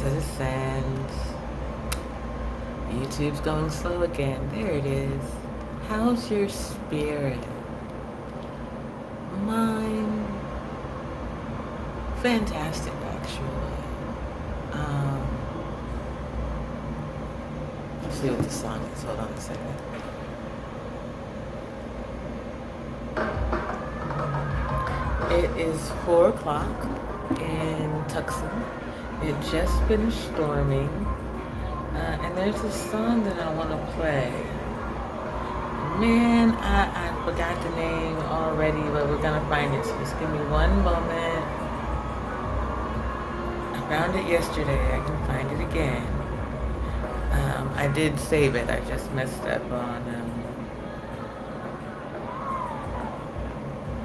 citizens. YouTube's going slow again. There it is. How's your spirit? Mine, fantastic, actually. Um, let's see what the song is. Hold on a second. It is 4 o'clock in Tucson. It just finished storming. And there's a song that I want to play. Man, I forgot the name already, but we're going to find it. So just give me one moment. I found it yesterday. I can find it again. I did save it. I just messed up on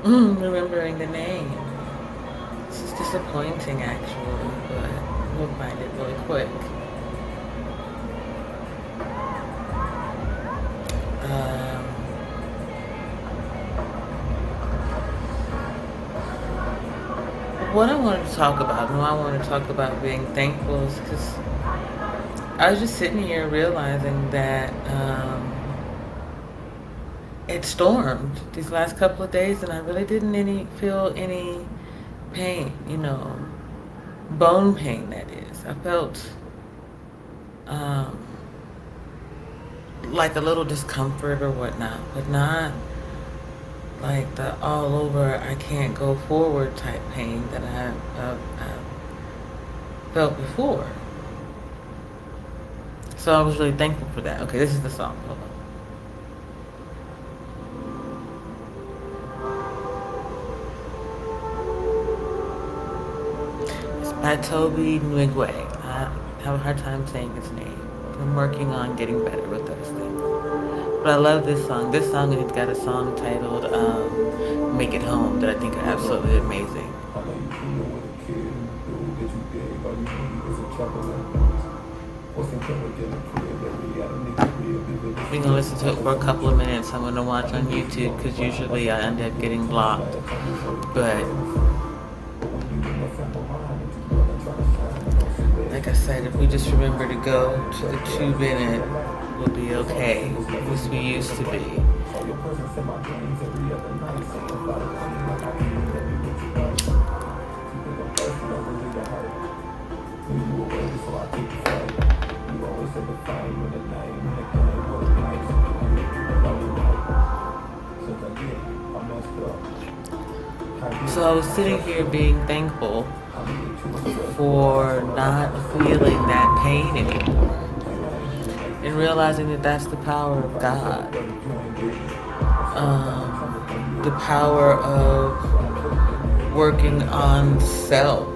remembering the name. This is disappointing, actually, but we'll find it really quick. What I wanted to talk about, and why I wanted to talk about being thankful, is because I was just sitting here realizing that it stormed these last couple of days, and I really didn't feel any pain, bone pain, that is. I felt like a little discomfort or whatnot, but not like the all over I can't go forward type pain that I felt before. So I was really thankful for that. Okay, this is the song. Hold on. It's by Toby Nwigwe. I have a hard time saying his name. I'm working on getting better with those things. But I love this song. This song, and it's got a song titled Make It Home that I think are absolutely amazing. We're going to listen to it for a couple of minutes. I'm going to watch on YouTube because usually I end up getting blocked. But like I said, if we just remember to go to the 2-minute, we'll be okay. At least we used to be. So I was sitting here being thankful for not feeling that pain anymore, and realizing that that's the power of God, the power of working on self,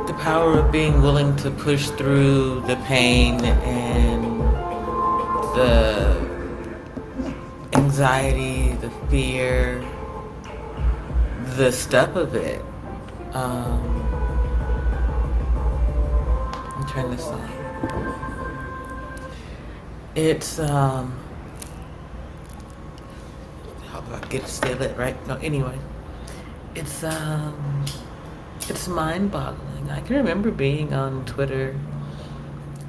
the power of being willing to push through the pain and the anxiety, the fear, the stuff of it. I'll turn this on. It's how do I get to stay lit, right? No, anyway. It's mind-boggling. I can remember being on Twitter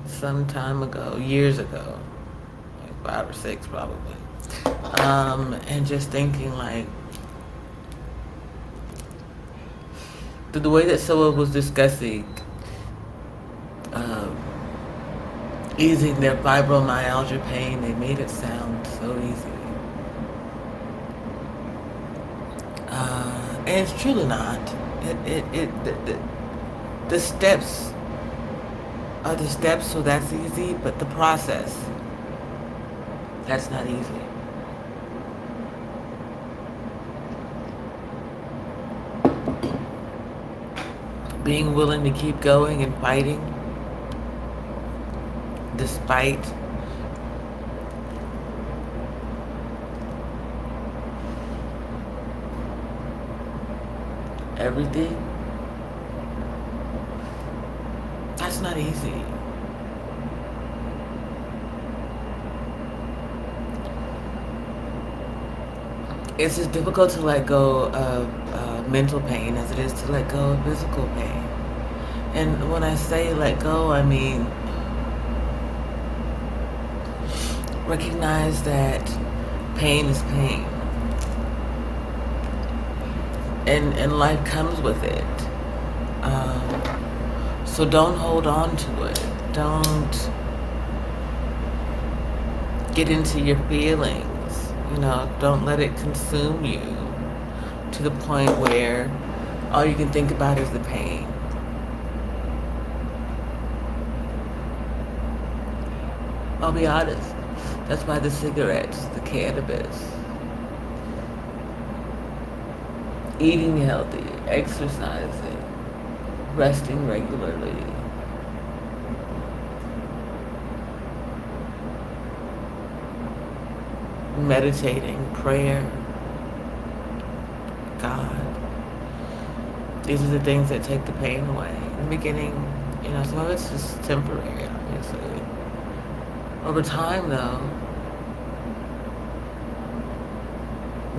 some time ago, years ago, like 5 or 6 probably. And just thinking like the way that someone was discussing easing their fibromyalgia pain, they made it sound so easy. And it's truly not. The steps are the steps, so that's easy, but the process, that's not easy. Being willing to keep going and fighting despite everything, that's not easy. It's just difficult to let go of mental pain as it is to let go of physical pain. And when I say let go, I mean recognize that pain is pain. And life comes with it. So don't hold on to it. Don't get into your feelings. Don't let it consume you to the point where all you can think about is the pain. I'll be honest. That's why the cigarettes, the cannabis, eating healthy, exercising, resting regularly, meditating, prayer, God. These are the things that take the pain away. In the beginning, some of it's just temporary, obviously. Over time, though,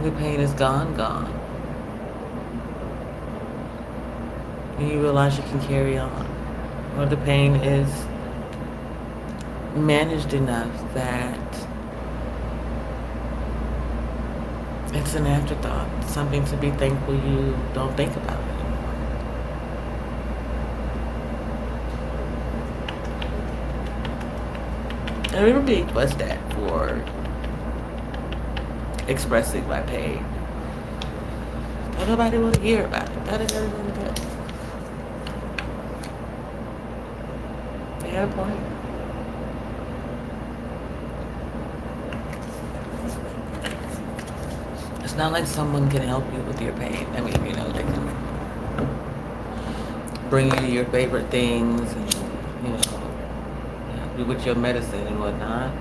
the pain is gone. And you realize you can carry on. Or the pain is managed enough that it's an afterthought. Something to be thankful you don't think about it anymore. I remember being fussed at for expressing my pain. But nobody want to hear about it. That is everything good. They had a point. It's not like someone can help you with your pain. I mean, they can bring you your favorite things and, do with your medicine and whatnot.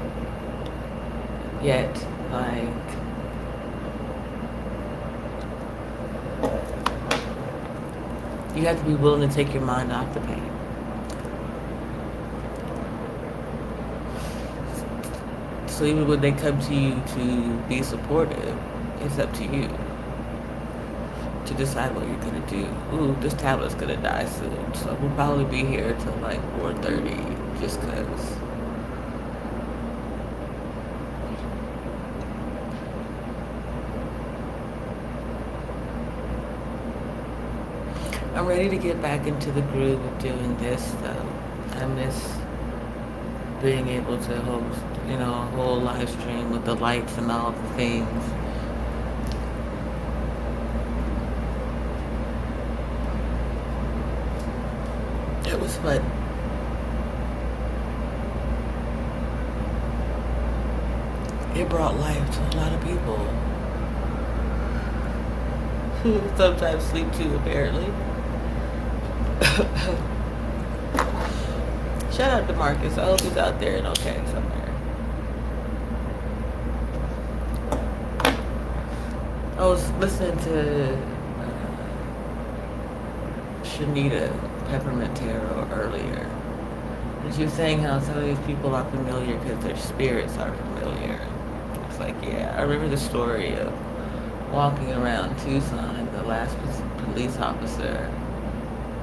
Yet, you have to be willing to take your mind off the pain. So even when they come to you to be supportive, it's up to you to decide what you're going to do. Ooh, this tablet's going to die soon, so we'll probably be here till 4:30 just because. I'm ready to get back into the groove of doing this, though. I miss being able to host, a whole live stream with the lights and all the things. It was fun. It brought life to a lot of people. Who sometimes sleep too, apparently. Shout out to Marcus. I hope he's out there and okay somewhere. I was listening to Shanita Peppermint Tarot earlier. And she was saying how some of these people are familiar because their spirits are familiar. It's I remember the story of walking around Tucson and the last police officer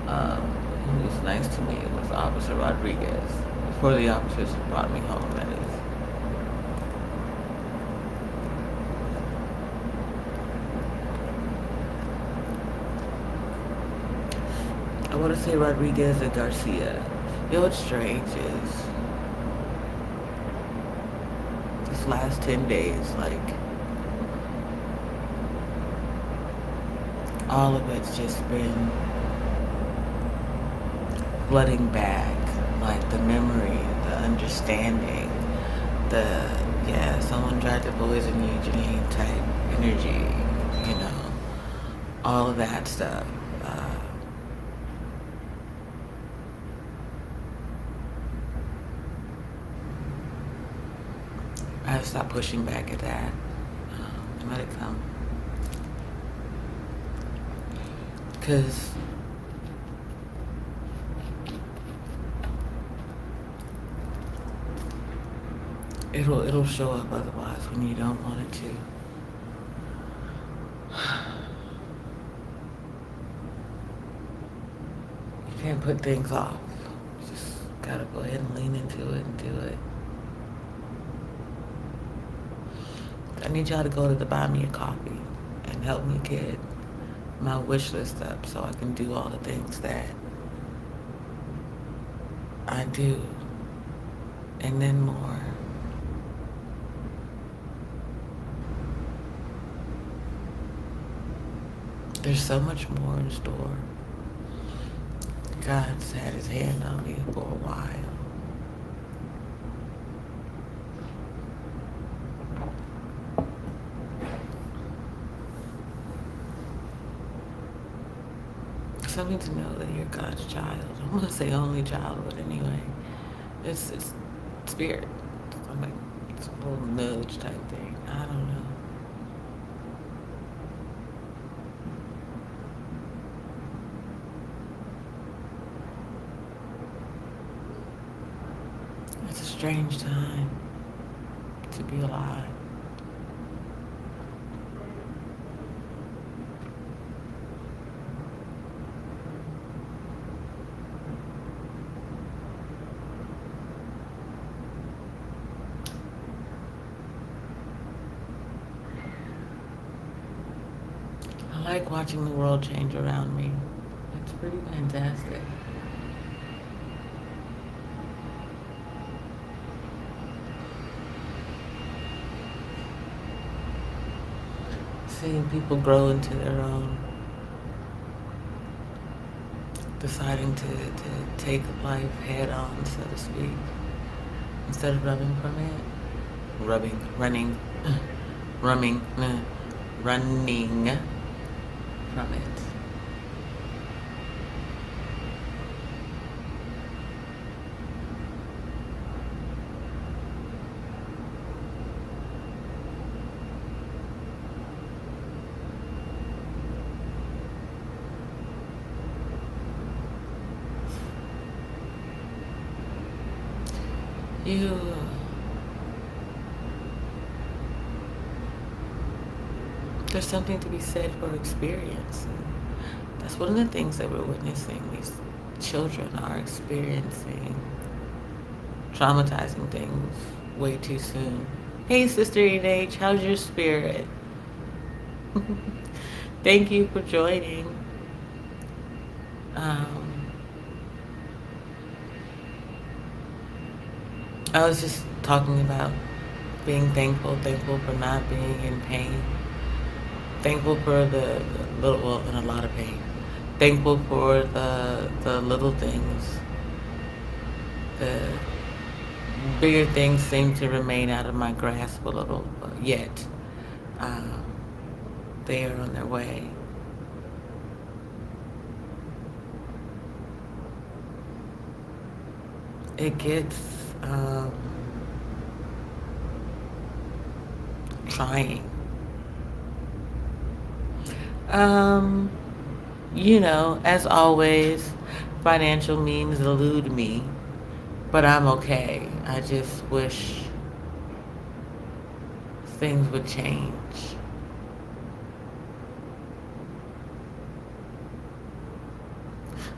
who was nice to me was Officer Rodriguez. Before the officers brought me home, that is. I want to say Rodriguez and Garcia. What's strange is this last 10 days, all of it's just been flooding back, the memory, the understanding, someone tried to poison you, Janine type energy, all of that stuff. I have to stop pushing back at that and let it come. Because it'll show up otherwise when you don't want it to. Can't put things off. Just gotta go ahead and lean into it and do it. I need y'all to go to the Buy Me a Coffee and help me get my wish list up so I can do all the things that I do and then more. There's so much more in store. God's had his hand on me for a while. Something to know that you're God's child. I'm gonna say only child, but anyway, it's spirit. I'm like, it's a little nudge type thing. I don't know. It's a strange time to be alive. I like watching the world change around me. It's pretty fantastic. Seeing people grow into their own, deciding to take life head on, so to speak, instead of running from it. Running from it. You There's something to be said for experience. That's one of the things that we're witnessing. These children are experiencing traumatizing things way too soon. Hey, Sister H, how's your spirit? Thank you for joining. I was just talking about being thankful for not being in pain, thankful for the little, well, in a lot of pain, thankful for the little things. The bigger things seem to remain out of my grasp a little, yet they are on their way. It gets trying. As always, financial means elude me, but I'm okay. I just wish things would change.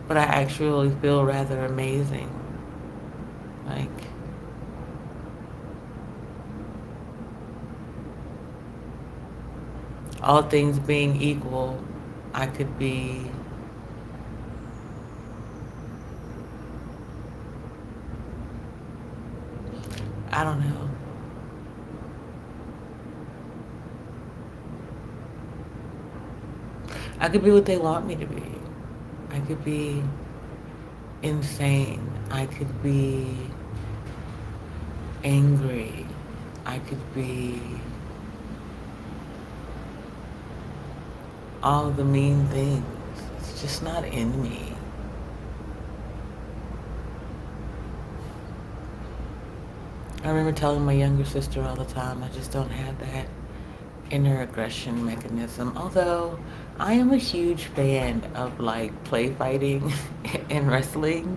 But I actually feel rather amazing. Like, all things being equal, I could be I don't know. I could be what they want me to be. I could be insane. I could be angry. I could be all the mean things. It's just not in me. I remember telling my younger sister all the time, I just don't have that inner aggression mechanism. Although I am a huge fan of like play fighting and wrestling.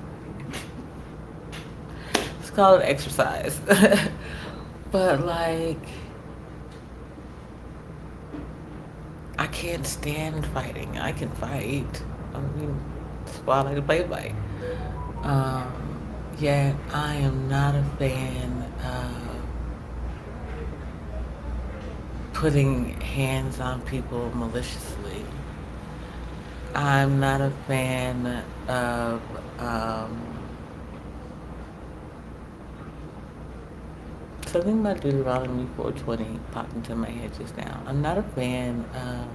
It's called exercise. But like, I can't stand fighting. I can fight. I mean, Spotlight and Playboy. Yet I am not a fan of putting hands on people maliciously. I'm not a fan of something about Deuteronomy 4:20 popped into my head just now. I'm not a fan of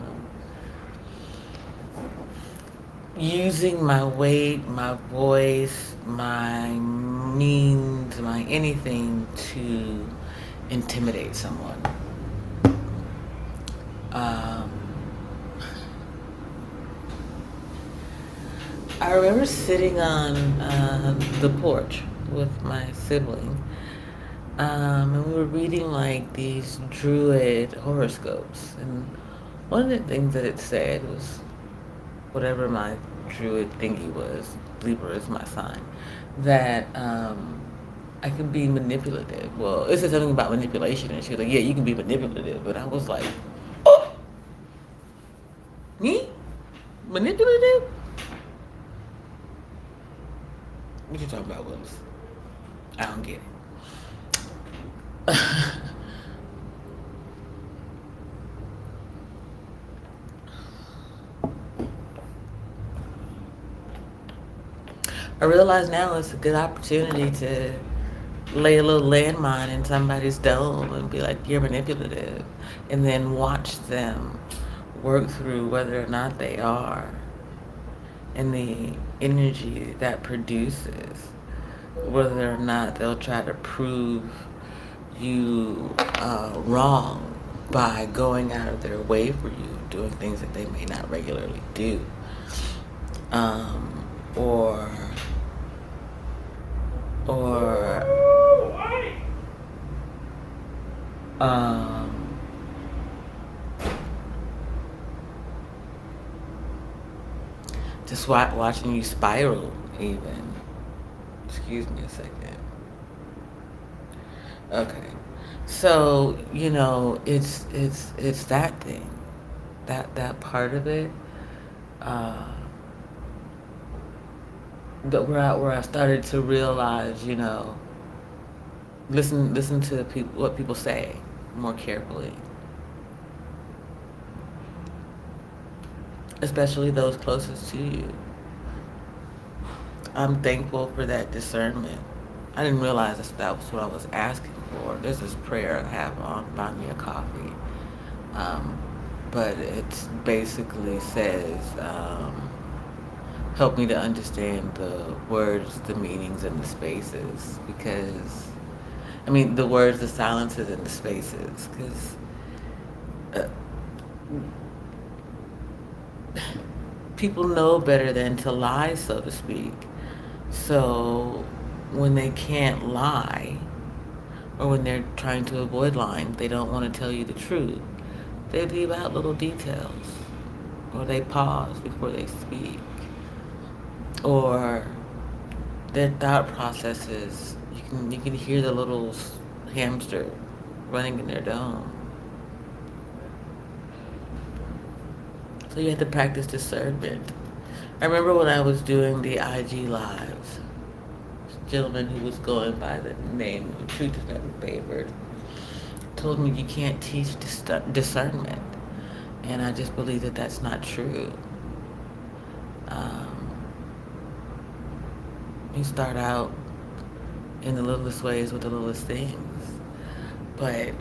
using my weight, my voice, my means, my anything to intimidate someone. Um, I remember sitting on the porch with my sibling, and we were reading like these druid horoscopes. And one of the things that it said was whatever my druid thingy was, Libra is my sign, that I can be manipulative. Well, it said something about manipulation, and she was like, "Yeah, you can be manipulative." But I was like, "Oh, me? Manipulative? What you talking about, Willis? I don't get it." I realize now it's a good opportunity to lay a little landmine in somebody's dome and be like, "You're manipulative," and then watch them work through whether or not they are, and the energy that produces, whether or not they'll try to prove you wrong by going out of their way for you, doing things that they may not regularly do, or or um, just watching you spiral even. Excuse me a second. Okay. So, it's that thing. That part of it. Uh that where I started to realize, listen to what people say more carefully, especially those closest to you. I'm thankful for that discernment. I didn't realize that was what I was asking for. There's this prayer I have on Buy Me a Coffee, um, but it basically says, help me to understand the words, the meanings, and the spaces. Because, I mean, the words, the silences, and the spaces. Because people know better than to lie, so to speak. So when they can't lie, or when they're trying to avoid lying, they don't want to tell you the truth, they leave out little details, or they pause before they speak, or their thought processes. You can hear the little hamster running in their dome. So you have to practice discernment. I remember when I was doing the IG lives, this gentleman who was going by the name of Truth is Never Favored told me you can't teach discernment, and I just believe that that's not true. You start out in the littlest ways with the littlest things, but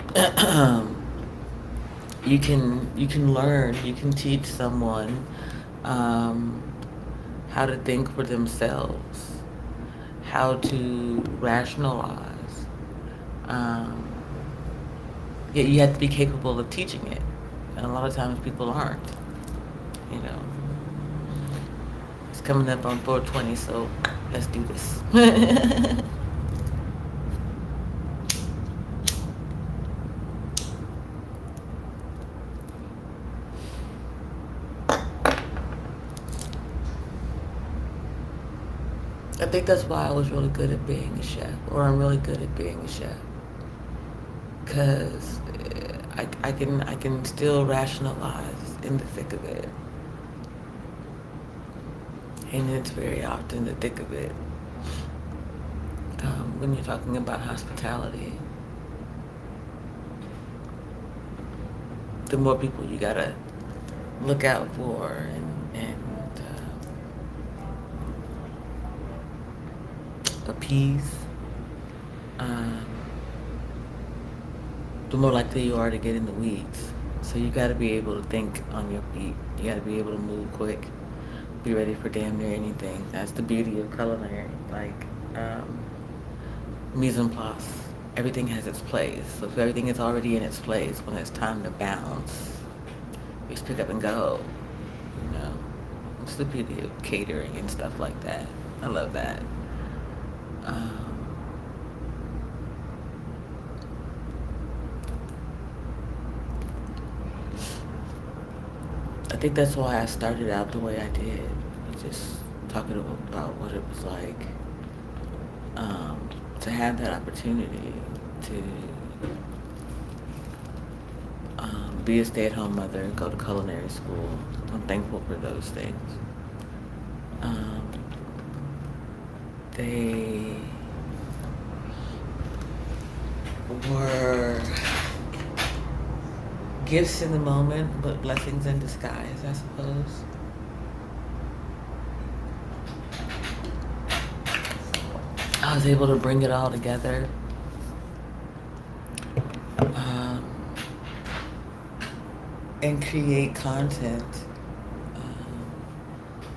you can learn, you can teach someone how to think for themselves, how to rationalize. Yet you have to be capable of teaching it, and a lot of times people aren't. You know, it's coming up on 420, so let's do this. I think that's why I was really good at being a chef, or I'm really good at being a chef, because I can still rationalize in the thick of it, And it's very often the thick of it. When you're talking about hospitality, the more people you gotta look out for and appease, um, the more likely you are to get in the weeds. So you gotta be able to think on your feet. You gotta be able to move quick, be ready for damn near anything. That's the beauty of culinary. Like, mise en place. Everything has its place. So if everything is already in its place, when it's time to bounce, you just pick up and go. You know, it's the beauty of catering and stuff like that. I love that. I think that's why I started out the way I did, just talking about what it was like to have that opportunity to be a stay-at-home mother, go to culinary school. I'm thankful for those things. They were gifts in the moment, but blessings in disguise, I suppose. I was able to bring it all together. And create content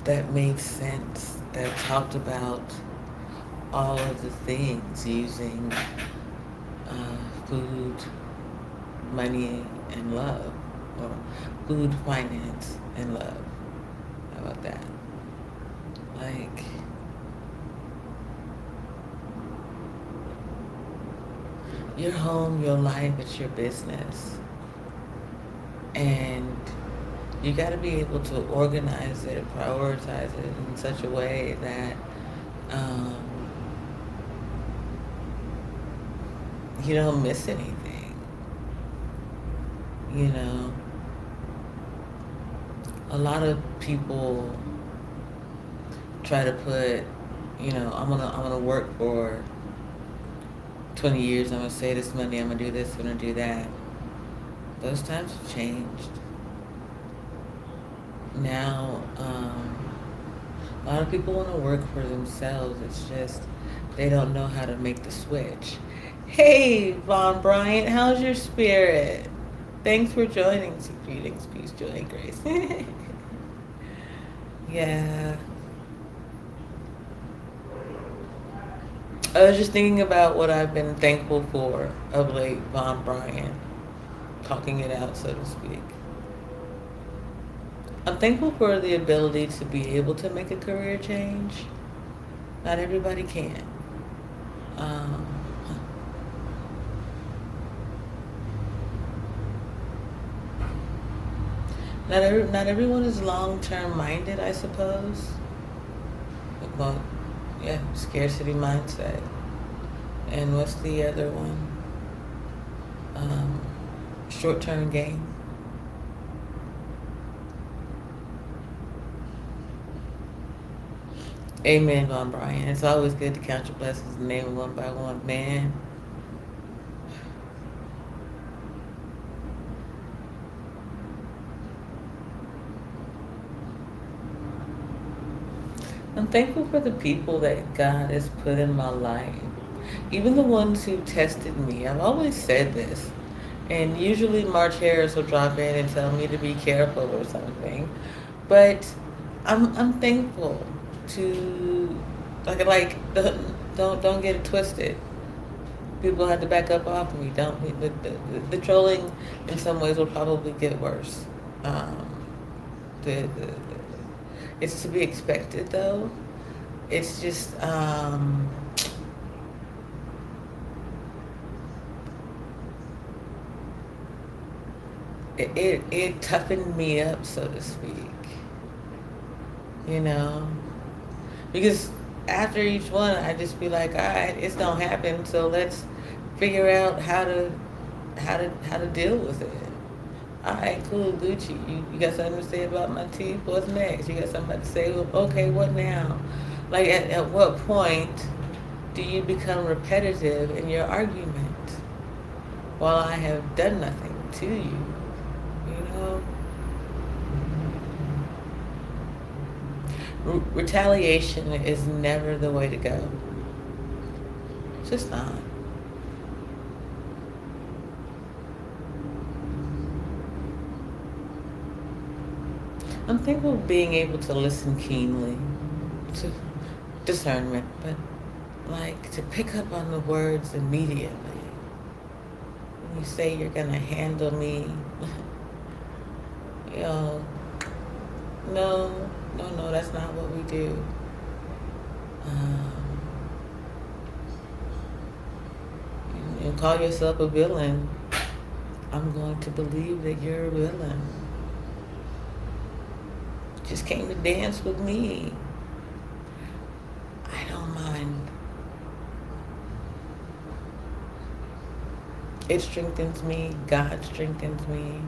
that made sense, that talked about all of the things using food, money, and love, or food, finance, and love. How about that? Like, your home, your life, it's your business. And you got to be able to organize it, prioritize it in such a way that you don't miss anything. You know, a lot of people try to put, I'm gonna work for 20 years. I'm gonna save this money. I'm gonna do this. I'm gonna do that. Those times have changed. Now, a lot of people want to work for themselves. It's just they don't know how to make the switch. Hey, Von Bryant, how's your spirit? Thanks for joining. Greetings, peace, joy, and grace. Yeah. I was just thinking about what I've been thankful for of late, Von Bryant. Talking it out, so to speak. I'm thankful for the ability to be able to make a career change. Not everybody can. Not everyone is long-term minded, I suppose. Well, yeah, scarcity mindset. And what's the other one? Short-term gain. Amen, Von Brian. It's always good to count your blessings and name them one by one, man. I'm thankful for the people that God has put in my life. Even the ones who tested me. I've always said this. And usually March Harris will drop in and tell me to be careful or something. But I'm thankful to don't get it twisted. People have to back up off me. Don't the trolling in some ways will probably get worse. It's to be expected though. It's just it toughened me up, so to speak. Because after each one, I just be like, all right, it's gonna happen. So let's figure out how to deal with it. All right, cool, Gucci. You got something to say about my teeth? What's next? You got something to say? Okay, what now? Like, at what point do you become repetitive in your argument while I have done nothing to you? You know? Retaliation is never the way to go. It's just not. I'm thankful for being able to listen keenly to discernment, but like to pick up on the words immediately. When you say you're gonna handle me, you know, no, that's not what we do. Um, you call yourself a villain, I'm going to believe that you're a villain. Just came to dance with me. I don't mind. It strengthens me. God strengthens me.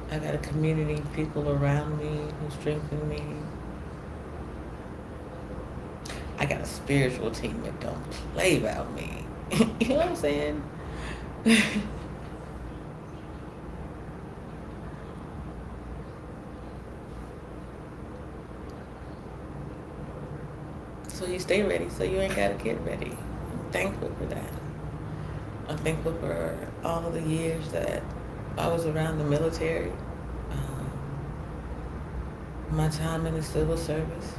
I got a community of people around me who strengthen me. I got a spiritual team that don't play about me. You know what I'm saying? So you stay ready, so you ain't gotta get ready. I'm thankful for that. I'm thankful for all the years that I was around the military, my time in the civil service.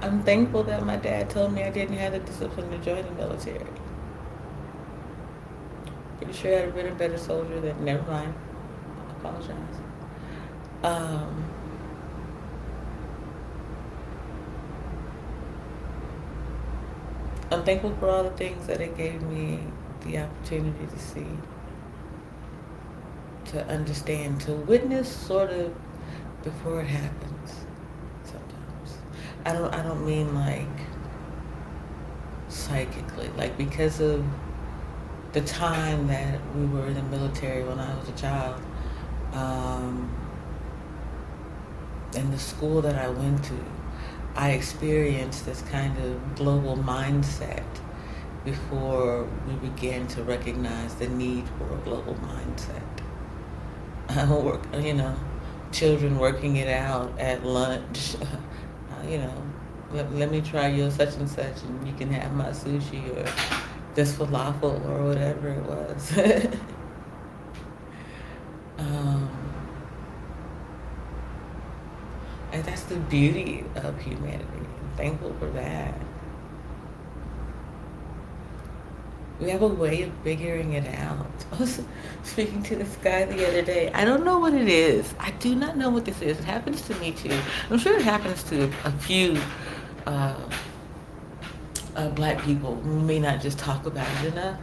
I'm thankful that my dad told me I didn't have the discipline to join the military. Pretty sure I'd have been a better soldier than, never mind. I apologize. I'm thankful for all the things that it gave me the opportunity to see, to understand, to witness sort of before it happens sometimes. I don't mean like psychically, like because of the time that we were in the military when I was a child, and the school that I went to, I experienced this kind of global mindset before we began to recognize the need for a global mindset. Children working it out at lunch. Let me try your such and such, and you can have my sushi or this falafel or whatever it was. And that's the beauty of humanity. I'm thankful for that. We have a way of figuring it out. I was speaking to this guy the other day. I don't know what it is. I do not know what this is. It happens to me too. I'm sure it happens to a few black people who may not just talk about it enough.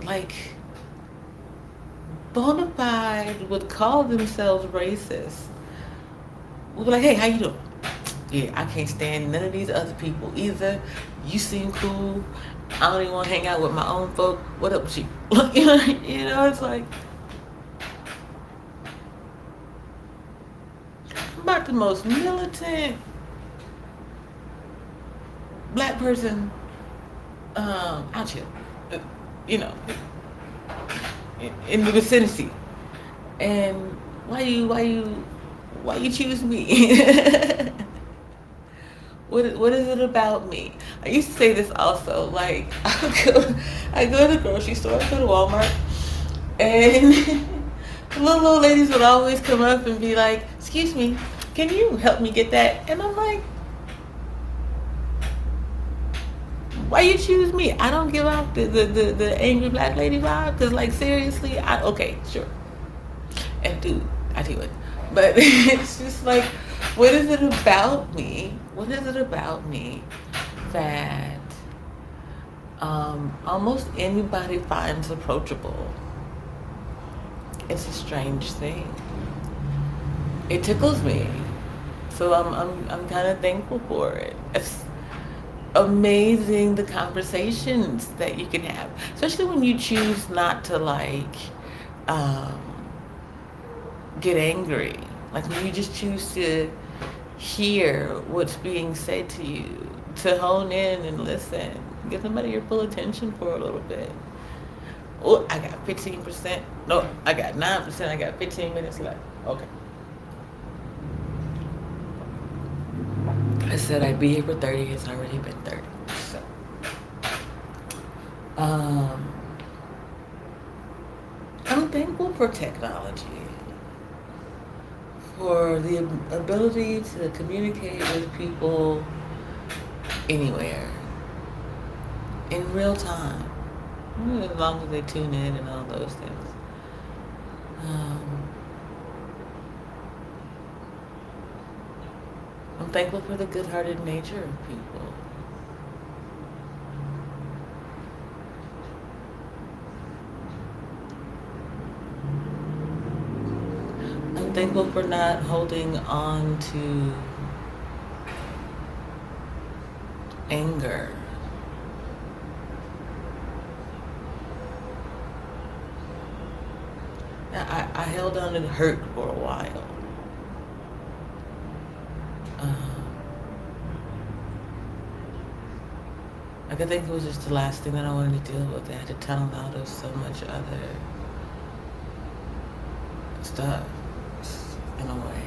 Like, bona fide would call themselves racist. We'll be like, hey, how you doing? Yeah, I can't stand none of these other people either. You seem cool. I don't even want to hang out with my own folk. What up with you? It's like, I'm about the most militant black person out here, in the vicinity. And why you choose me? What is it about me? I used to say this also. Like, I go to the grocery store, I go to Walmart, and the little old ladies would always come up and be like, "Excuse me, can you help me get that?" And I'm like, why you choose me? I don't give out the angry black lady vibe. Cause like seriously, okay, sure. And dude, I do it. But it's just like, what is it about me? What is it about me that almost anybody finds approachable? It's a strange thing. It tickles me, so I'm kind of thankful for it. amazing the conversations that you can have, especially when you choose not to um, get angry. Like when you just choose to hear what's being said to you, to hone in and listen. Give somebody your full attention for a little bit. Oh, I got 15%. No, I got 9%. I got 15 minutes left. Okay. I said I'd be here for 30. It's already been 30. So, um, I'm thankful for technology, for the ability to communicate with people anywhere in real time, as long as they tune in and all those things. Um, I'm thankful for the good-hearted nature of people. I'm thankful for not holding on to anger. I held on to hurt for a while. Like I think it was just the last thing that I wanted to deal with. I had to tunnel out of so much other stuff in a way.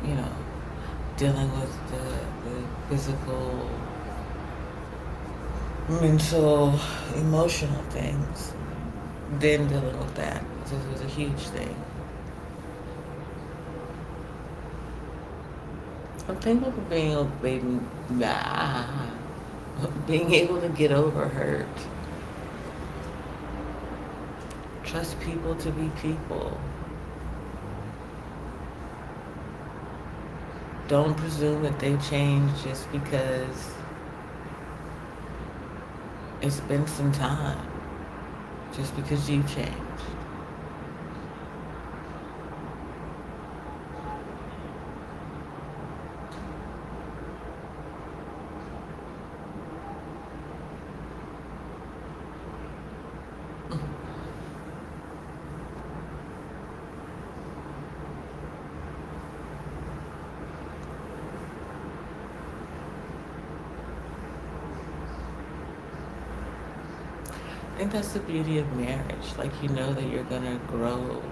You know, dealing with the physical, mental, emotional things. Then dealing with that. It was a huge thing. I'm thankful for being able to get over hurt. Trust people to be people. Don't presume that they've changed just because it's been some time. Just because you've changed. I think that's the beauty of marriage. Like you know that you're gonna grow,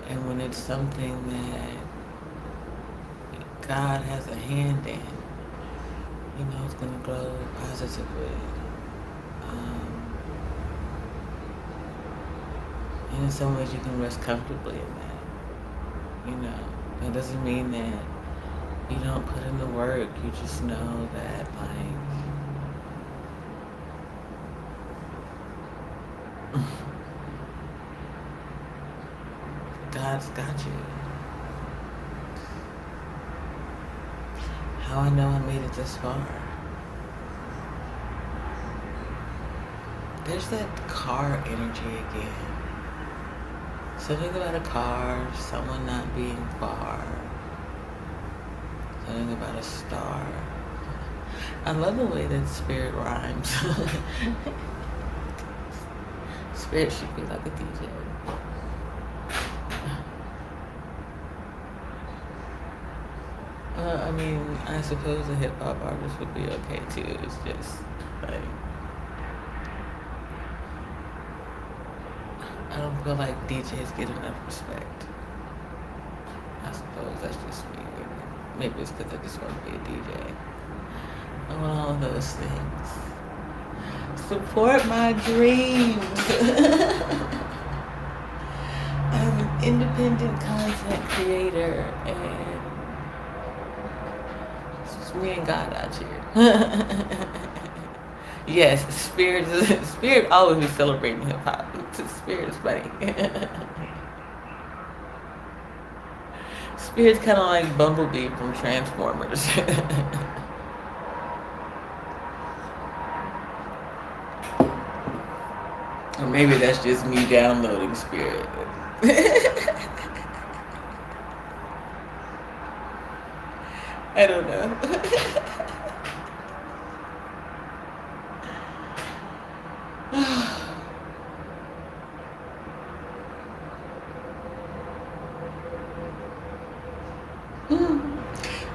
and when it's something that God has a hand in, you know it's gonna grow positively. And in some ways, you can rest comfortably in that. You know, that doesn't mean that you don't put in the work. You just know that God's got you. How I know I made it this far. There's that car energy again. Something about a car, someone not being far. Something about a star. I love the way that spirit rhymes. Spirit should be like a DJ. I mean, I suppose a hip hop artist would be okay too. It's just like I don't feel like DJs get enough respect. I suppose that's just me. Maybe it's because I just want to be a DJ. I want all of those things. Support my dreams. I'm an independent content creator, and it's just me and God out here. Yes, Spirit always be celebrating hip hop. Spirit is funny. Spirit's kind of like Bumblebee from Transformers. Or maybe that's just me downloading Spirit. I don't know.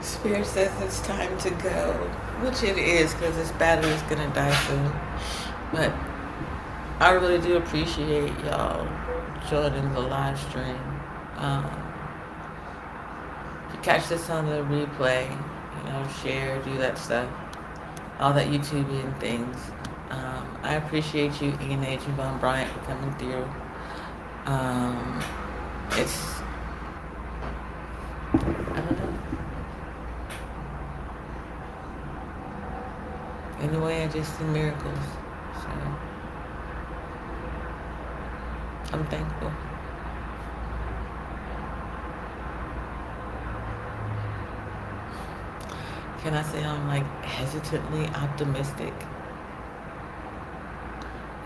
Spirit says it's time to go, which it is because this battery is gonna die soon. But I really do appreciate y'all joining the live stream. If you catch this on the replay, share, do that stuff, all that YouTubing things. I appreciate you, Ian H. and Von Bryant, for coming through. It's, I don't know. Anyway, I just see miracles. So, I'm thankful. Can I say I'm like hesitantly optimistic?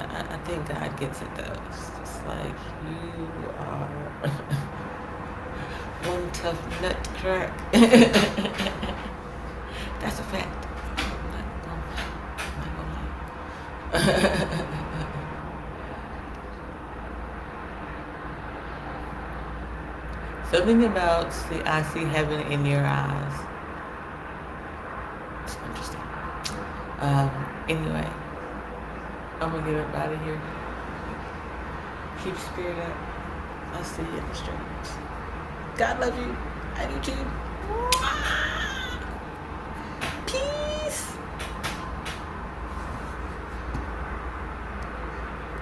I think God gets it though. It's just like you are one tough nut to crack. That's a fact. I'm not gonna lie. Something about I see heaven in your eyes. It's interesting. Anyway, I'm gonna get up out of here. Keep spirit up. I'll see you in the streets. God love you. I do too. Peace.